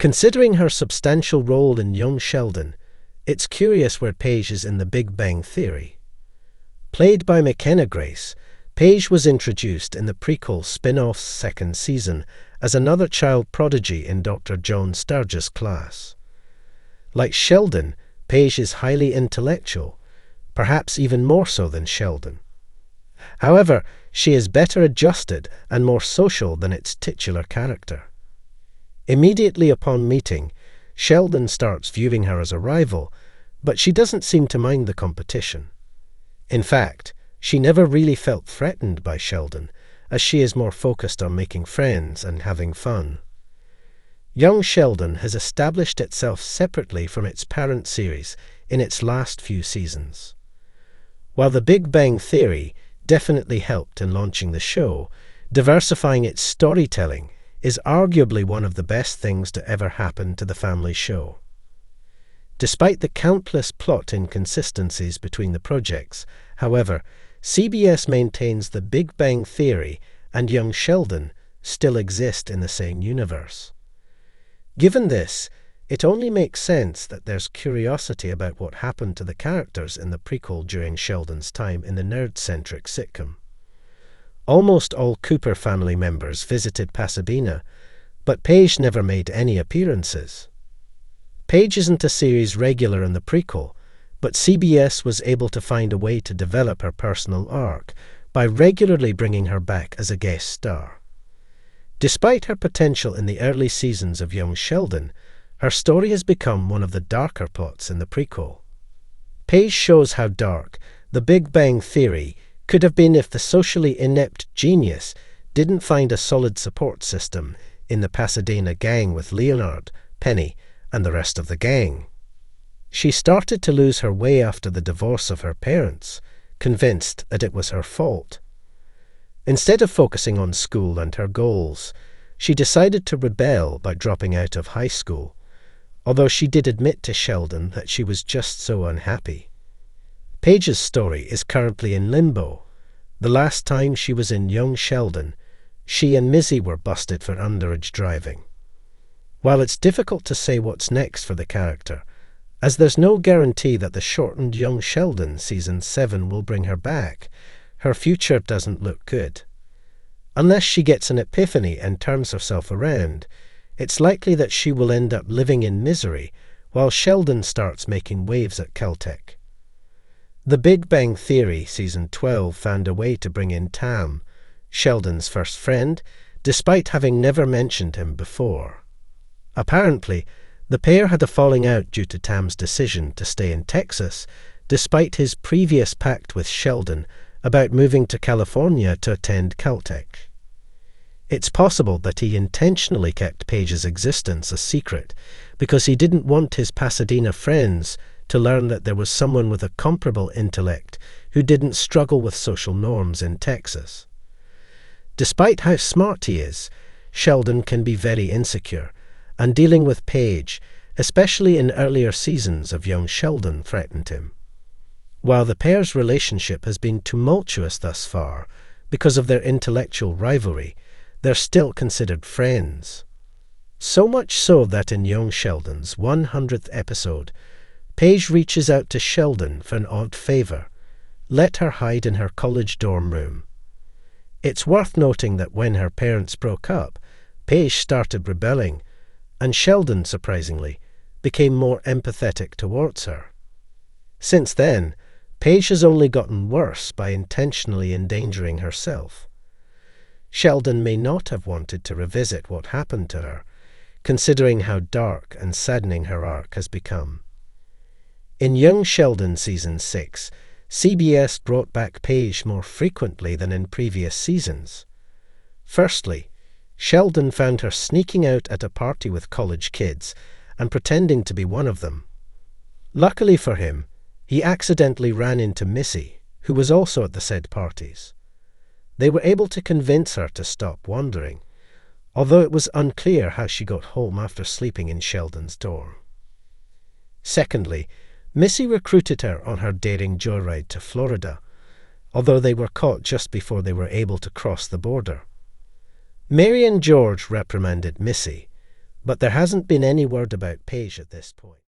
Considering her substantial role in young Sheldon, it's curious where Paige is in The Big Bang Theory. Played by McKenna Grace, Paige was introduced in the prequel spin-off's second season as another child prodigy in Dr. John Sturges' class. Like Sheldon, Paige is highly intellectual, perhaps even more so than Sheldon. However, she is better adjusted and more social than its titular character. Immediately upon meeting, Sheldon starts viewing her as a rival, but she doesn't seem to mind the competition. In fact, she never really felt threatened by Sheldon, as she is more focused on making friends and having fun. Young Sheldon has established itself separately from its parent series in its last few seasons. While The Big Bang Theory definitely helped in launching the show, diversifying its storytelling is arguably one of the best things to ever happen to the family show. Despite the countless plot inconsistencies between the projects, however, CBS maintains The Big Bang Theory and young Sheldon still exist in the same universe. Given this, it only makes sense that there's curiosity about what happened to the characters in the prequel during Sheldon's time in the nerd-centric sitcom. Almost all Cooper family members visited Pasadena, but Paige never made any appearances. Paige isn't a series regular in the prequel, but CBS was able to find a way to develop her personal arc by regularly bringing her back as a guest star. Despite her potential in the early seasons of young Sheldon, her story has become one of the darker plots in the prequel. Paige shows how dark The Big Bang Theory could have been if the socially inept genius didn't find a solid support system in the Pasadena gang with Leonard, Penny, and the rest of the gang. She started to lose her way after the divorce of her parents, convinced that it was her fault. Instead of focusing on school and her goals, she decided to rebel by dropping out of high school, although she did admit to Sheldon that she was just so unhappy. Paige's story is currently in limbo. The last time she was in young Sheldon, she and Missy were busted for underage driving. While it's difficult to say what's next for the character, as there's no guarantee that the shortened young Sheldon season 7 will bring her back, her future doesn't look good. Unless she gets an epiphany and turns herself around, it's likely that she will end up living in misery while Sheldon starts making waves at Caltech. The Big Bang Theory Season 12 found a way to bring in Tam, Sheldon's first friend, despite having never mentioned him before. Apparently, the pair had a falling out due to Tam's decision to stay in Texas, despite his previous pact with Sheldon about moving to California to attend Caltech. It's possible that he intentionally kept Paige's existence a secret because he didn't want his Pasadena friends to learn that there was someone with a comparable intellect who didn't struggle with social norms in Texas. Despite how smart he is, Sheldon can be very insecure, and dealing with Paige, especially in earlier seasons of young Sheldon, threatened him. While the pair's relationship has been tumultuous thus far because of their intellectual rivalry, they're still considered friends. So much so that in young Sheldon's 100th episode, Paige reaches out to Sheldon for an odd favor: let her hide in her college dorm room. It's worth noting that when her parents broke up, Paige started rebelling, and Sheldon, surprisingly, became more empathetic towards her. Since then, Paige has only gotten worse by intentionally endangering herself. Sheldon may not have wanted to revisit what happened to her, considering how dark and saddening her arc has become. In Young Sheldon Season 6, CBS brought back Paige more frequently than in previous seasons. Firstly, Sheldon found her sneaking out at a party with college kids and pretending to be one of them. Luckily for him, he accidentally ran into Missy, who was also at the said parties. They were able to convince her to stop wandering, although it was unclear how she got home after sleeping in Sheldon's dorm. Secondly, Missy recruited her on her daring joyride to Florida, although they were caught just before they were able to cross the border. Mary and George reprimanded Missy, but there hasn't been any word about Paige at this point.